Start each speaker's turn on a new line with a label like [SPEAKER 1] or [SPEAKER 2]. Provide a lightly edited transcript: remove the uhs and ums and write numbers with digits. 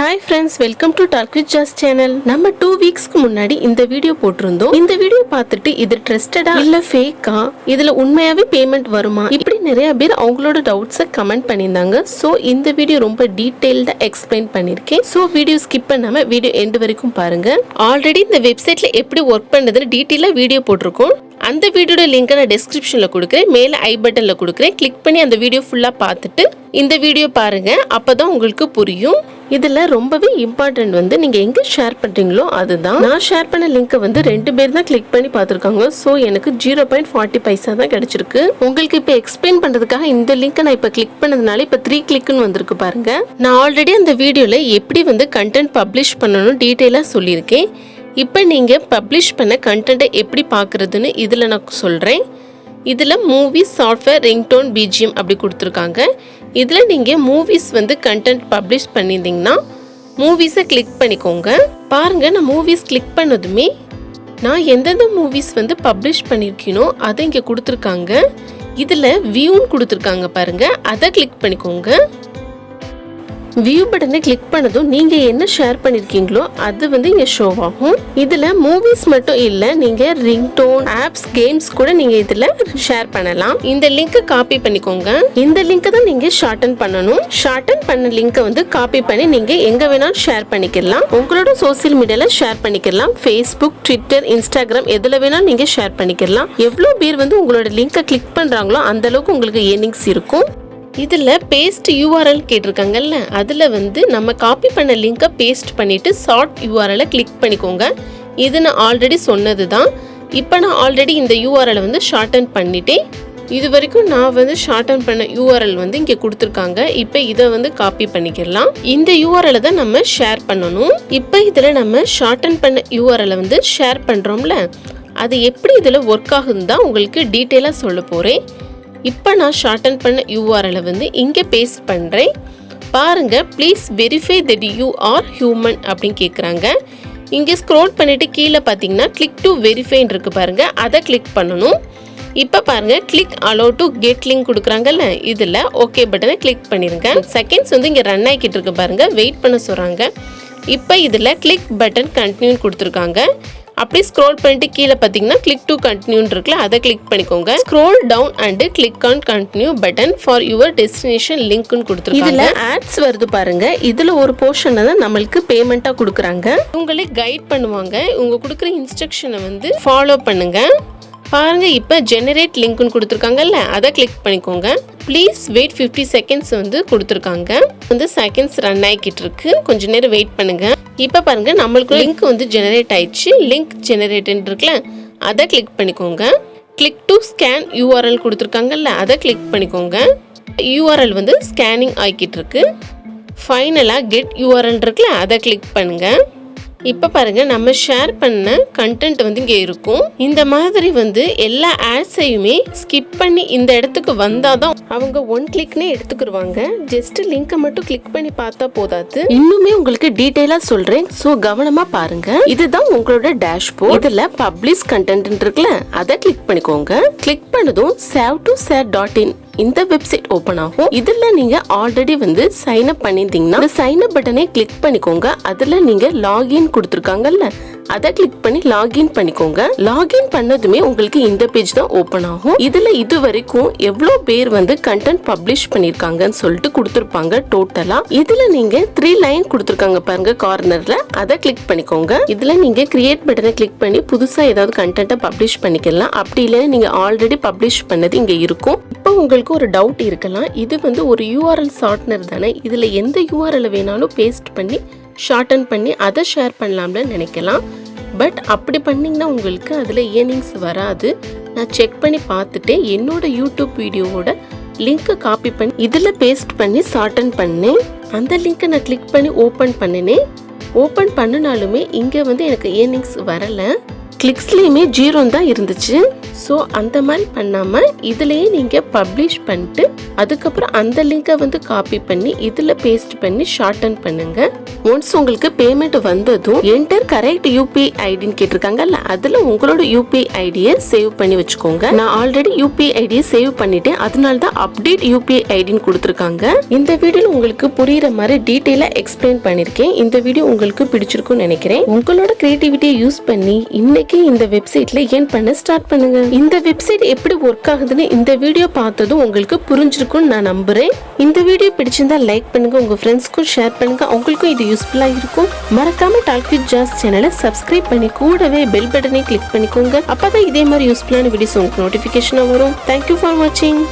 [SPEAKER 1] Hi friends, welcome to talkwithjas channel. நம்ம 2 weeksக்கு முன்னாடி இந்த வீடியோ போட்டிருந்தோம். இந்த வீடியோ பார்த்துட்டு இது ட்ரஸ்டடா இல்ல ஃபேக்கா, இதுல உண்மையாவே பேமெண்ட் வருமா, இப்படி நிறைய பேர் அவங்களோட டவுட்ஸை கமெண்ட் பண்ணியிருந்தாங்க. ஸோ இந்த வீடியோ ரொம்ப டீடைல்டா எக்ஸ்பிளைன் பண்ணிருக்கேன். ஸோ வீடியோ ஸ்கிப் பண்ணாம வீடியோ எண்ட் வரைக்கும் பாருங்க. ஆல்ரெடி இந்த வெப்சைட்ல எப்படி ஒர்க் பண்ணுறதுன்னு டீட்டெயிலாக வீடியோ போட்டிருக்கோம். அந்த வீடியோட லிங்க் நான் டிஸ்கிரிப்ஷன்ல கொடுக்குறேன், மேலே ஐ பட்டன்ல கொடுக்குறேன். கிளிக் பண்ணி அந்த வீடியோ ஃபுல்லா பார்த்துட்டு இந்த வீடியோ பாருங்க, அப்பதான் உங்களுக்கு புரியும். இதுல ரொம்பவே இம்பார்ட்டன்ட் வந்து நீங்க எங்க ஷேர் பண்றீங்களோ அதுதான். நான் ஷேர் பண்ண லிங்க் வந்து 2 பேர் தான் கிளிக் பண்ணி பார்த்துருக்காங்க. ஸோ எனக்கு 0.40 பைசா தான் கிடைச்சிருக்கு. உங்களுக்கு இப்போ எக்ஸ்பிளைன் பண்றதுக்காக இந்த லிங்க் நான் இப்போ கிளிக் பண்ணதுனால இப்போ 3 கிளிக்னு வந்திருக்கு பாருங்க. நான் ஆல்ரெடி அந்த வீடியோல எப்படி வந்து கண்டென்ட் பப்ளிஷ் பண்ணணும் டீட்டெயிலாக சொல்லியிருக்கேன். இப்போ நீங்கள் பப்ளிஷ் பண்ண கண்டென்ட்டை எப்படி பார்க்குறதுன்னு இதில் நான் சொல்கிறேன். இதில் மூவிஸ், சாஃப்ட்வேர், ரிங்டோன், பிஜிஎம் அப்படி கொடுத்துருக்காங்க. இதில் நீங்கள் மூவிஸ் வந்து கண்டென்ட் பப்ளிஷ் பண்ணியிருந்தீங்கன்னா மூவிஸை கிளிக் பண்ணிக்கோங்க. பாருங்கள், நான் மூவிஸ் கிளிக் பண்ணதுமே நான் எந்தெந்த மூவிஸ் வந்து பப்ளிஷ் பண்ணியிருக்கீனோ அதை இங்கே கொடுத்துருக்காங்க. இதில் வியூன்னு கொடுத்துருக்காங்க பாருங்கள், அதை கிளிக் பண்ணிக்கோங்க. வியூ பட்டனை கிளிக் பண்ணதும் நீங்க என்ன ஷேர் பண்ணிருக்கீங்களோ அது வந்து இங்க ஷோ ஆகும். இதுல மூவிஸ் மட்டும் இல்ல, நீங்க ரிங்டோன், ஆப்ஸ், கேம்ஸ் கூட நீங்க இதுல ஷேர் பண்ணலாம். இந்த லிங்கை காப்பி பண்ணிக்கோங்க. இந்த லிங்கை தான் நீங்க ஷார்டன் பண்ணணும். ஷார்டன் பண்ண லிங்கை வந்து காப்பி பண்ணி நீங்க எங்க வேணாலும் ஷேர் பண்ணிக்கலாம். உங்களோட சோசியல் மீடியால ஷேர் பண்ணிக்கலாம். ஃபேஸ்புக், ட்விட்டர், இன்ஸ்டாகிராம் எதுல வேணாலும் நீங்க ஷேர் பண்ணிக்கலாம். எவ்வளவு பேர் வந்து உங்களோட லிங்கை கிளிக் பண்றாங்களோ அந்த அளவுக்கு உங்களுக்கு ஏர்னிங்ஸ் இருக்கும். இதில் பேஸ்ட் யூஆர்எல் கேட்டிருக்காங்கல்ல, அதில் வந்து நம்ம காப்பி பண்ண லிங்கை பேஸ்ட் பண்ணிவிட்டு ஷார்ட் யூஆர்எலை கிளிக் பண்ணிக்கோங்க. இது நான் ஆல்ரெடி சொன்னது தான். இப்போ நான் ஆல்ரெடி இந்த யூஆர்எலை வந்து ஷார்டன் பண்ணிட்டேன். இது வரைக்கும் நான் வந்து ஷார்டன் பண்ண யூஆர்எல் வந்து இங்கே கொடுத்துருக்காங்க. இப்போ இதை வந்து காப்பி பண்ணிக்கலாம். இந்த யூஆர்எலை தான் நம்ம ஷேர் பண்ணணும். இப்போ இதில் நம்ம ஷார்டன் பண்ண யூஆர்எலை வந்து ஷேர் பண்ணுறோம்ல, அது எப்படி இதில் ஒர்க் ஆகுதுன்னு தான் உங்களுக்கு டீட்டெயிலாக சொல்ல போகிறேன். இப்போ நான் ஷார்டன் பண்ண யூஆர்எலை வந்து இங்கே பேஸ்ட் பண்ணுறேன். பாருங்கள், please verify that you are human அப்படின்னு கேட்குறாங்க. இங்கே ஸ்க்ரோல் பண்ணிவிட்டு கீழே பார்த்தீங்கன்னா கிளிக் டு வெரிஃபைன்னு இருக்குது பாருங்கள், அதை கிளிக் பண்ணணும். இப்போ பாருங்கள், click allow to get link கொடுக்குறாங்கல்ல, இதில் ஓகே பட்டனை கிளிக் பண்ணிடுங்க. செகண்ட்ஸ் வந்து இங்கே ரன் ஆகிக்கிட்டு இருக்கு பாருங்கள், வெயிட் பண்ண சொல்கிறாங்க. இப்போ இதில் கிளிக் பட்டன் கண்டினியூன்னு கொடுத்துருக்காங்க. அப்படியே ஸ்க்ரோல் பண்ணிட்டு கீழே பார்த்தீங்கன்னா கிளிக் டு கண்டினியூன்னு இருக்குல்ல, அதை கிளிக் பண்ணிக்கோங்க. Scroll down and click on continue button for your destination லிங்க்னு கொடுத்துருக்காங்க. இதில் ஆட்ஸ் வருது பாருங்க, இதில் ஒரு போர்ஷனை தான் நம்மளுக்கு பேமெண்ட்டாக கொடுக்குறாங்க. உங்களை கைட் பண்ணுவாங்க. உங்க கொடுக்குற இன்ஸ்ட்ரக்ஷனை வந்து ஃபாலோ பண்ணுங்க. பாருங்க, இப்போ ஜெனரேட் லிங்க்னு கொடுத்துருக்காங்கல்ல, அதை கிளிக் பண்ணிக்கோங்க. ப்ளீஸ் வெயிட் 50 செகண்ட்ஸ் வந்து கொடுத்துருக்காங்க. வந்து செகண்ட்ஸ் ரன் ஆகிக்கிட்டு இருக்கு, கொஞ்சம் நேரம் வெயிட் பண்ணுங்க. இப்போ பாருங்க, நம்மளுக்கு லிங்க் வந்து ஜெனரேட் ஆயிடுச்சு. லிங்க் ஜெனரேட்னு இருக்குல்ல, அதை கிளிக் பண்ணிக்கோங்க. கிளிக் டு ஸ்கேன் யூஆர்எல் கொடுத்துருக்காங்கல்ல, அதை கிளிக் பண்ணிக்கோங்க. யூஆர்எல் வந்து ஸ்கேனிங் ஆகிக்கிட்டு இருக்கு. ஃபைனலாக கெட் யூஆர்எல் இருக்குல்ல, அதை கிளிக் பண்ணுங்க. இப்போ பாருங்க, நம்ம ஷேர் பண்ண கண்டென்ட் வந்து இங்கே இருக்கும். இந்த மாதிரி வந்து எல்லா ஆட்ஸையுமே ஸ்கிப் பண்ணி இந்த இடத்துக்கு வந்தாதான் அவங்க 1 கிளிக்னே எடுத்துக்கிடுவாங்க. ஜஸ்ட் லிங்கை மட்டும் கிளிக் பண்ணி பார்த்தா போதாது, இன்னுமே உங்களுக்கு டீடைலா சொல்றேன். ஸோ கவனமா பாருங்க. இதுதான் உங்களோட டேஷ்போர்ட். இதுல பப்ளிஷ் கண்டென்ட் இருக்குல்ல, அதை கிளிக் பண்ணிக்கோங்க. கிளிக் பண்ணதும் சேவ் டு share.in இந்த வெப்சைட் ஓபன் ஆகும். இதுல நீங்க ஆல்ரெடி வந்து சைன் அப் பண்ணிருந்தீங்கன்னா இந்த சைன் அப் பட்டனை கிளிக் பண்ணிக்கோங்க. அதுல நீங்க லாகின் கொடுத்துருக்காங்கல்ல, அதை கிளிக் பண்ணி லாகின் பண்ணிக்கோங்க. லாகின் பண்ணதுமே உங்களுக்கு இந்த பேஜ் தான் ஓபன் ஆகும். இதுல இது வரைக்கும் எவ்வளவு பேர் வந்து கண்டென்ட் பப்ளிஷ் பண்ணிருக்காங்கன்னு சொல்லிட்டு கொடுத்துருப்பாங்க டோட்டலா. இதுல நீங்க 3 லைன் கொடுத்துருக்காங்க பாருங்க கார்னர்ல, அதை கிளிக் பண்ணிக்கோங்க. இதுல நீங்க கிரியேட் பட்டனை கிளிக் பண்ணி புதுசா ஏதாவது கண்டென்ட்டை பப்ளிஷ் பண்ணிக்கலாம். அப்படி இல்லைன்னா நீங்க ஆல்ரெடி பப்ளிஷ் பண்ணது இங்க இருக்கும். இப்போ உங்களுக்கு ஒரு டவுட் இருக்கலாம், இது வந்து ஒரு யூஆர்எல் ஷார்ட்னர் தானே, இதுல எந்த யூஆர்எல் வேணாலும் பேஸ்ட் பண்ணி ஷார்டன் பண்ணி அதை ஷேர் பண்ணலாம்னு நினைக்கலாம். பட் அப்படி பண்ணிங்கன்னா உங்களுக்கு அதில் ஏர்னிங்ஸ் வராது. நான் செக் பண்ணி பார்த்துட்டு என்னோட யூடியூப் வீடியோவோட லிங்க்கை காப்பி பண்ணி இதில் பேஸ்ட் பண்ணி ஷார்டன் பண்ணேன். அந்த லிங்க்கை நான் கிளிக் பண்ணி ஓப்பன் பண்ணினேன். ஓப்பன் பண்ணினாலுமே இங்கே வந்து எனக்கு ஏர்னிங்ஸ் வரலை. கிளிக்ஸ்லேயுமே 0 தான் இருந்துச்சு. ஸோ அந்த மாதிரி பண்ணாம இதுலயே நீங்க பப்ளிஷ் பண்ணிட்டு அதுக்கப்புறம் அந்த லிங்கை வந்து காப்பி பண்ணி இதுல பேஸ்ட் பண்ணி ஷார்டன் பண்ணுங்க. ஒன்ஸ் உங்களுக்கு பேமெண்ட் வந்ததும் என்டர் கரெக்ட் யூபிஐ ஐடின்னு கேட்டிருக்காங்கல்ல, அதுல உங்களோட யூபிஐ ஐடியை சேவ் பண்ணி வச்சுக்கோங்க. நான் ஆல்ரெடி யூபிஐ ஐடியை சேவ் பண்ணிட்டேன், அதனால தான் அப்டேட் யூபிஐ ஐடின்னு கொடுத்துருக்காங்க. இந்த வீடியோ உங்களுக்கு புரியுற மாதிரி டீட்டெயிலா எக்ஸ்பிளைன் பண்ணிருக்கேன். இந்த வீடியோ உங்களுக்கு பிடிச்சிருக்கும்னு நினைக்கிறேன். உங்களோட கிரியேட்டிவிட்டியை யூஸ் பண்ணி இன்னைக்கு இந்த வெப்சைட்ல ஏர்ன் பண்ண ஸ்டார்ட் பண்ணுங்க. இந்த வெப்சைட் எப்படி ஒர்க் ஆகுதுன்னு இந்த வீடியோ பார்த்ததும் உங்களுக்கு புரிஞ்சிருக்கும்னு நான் நம்புறேன். இந்த வீடியோ பிடிச்சிருந்தா லைக் பண்ணுங்க, உங்க ஃப்ரெண்ட்ஸ்க்கும் ஷேர் பண்ணுங்க, அவங்களுக்கும் இது யூஸ்ஃபுல்லா இருக்கும். மறக்காம டாக் வித் ஜாஸ் சேனலை சப்ஸ்கிரைப் பண்ணி கூடவே பெல் பட்டனை கிளிக் பண்ணிக்கோங்க. அப்பதான் இதே மாதிரி யூஸ்ஃபுல்லான வீடியோஸ் உங்களுக்கு நோட்டிபிகேஷனா வரும். தேங்க்யூ ஃபார் வாட்சிங்.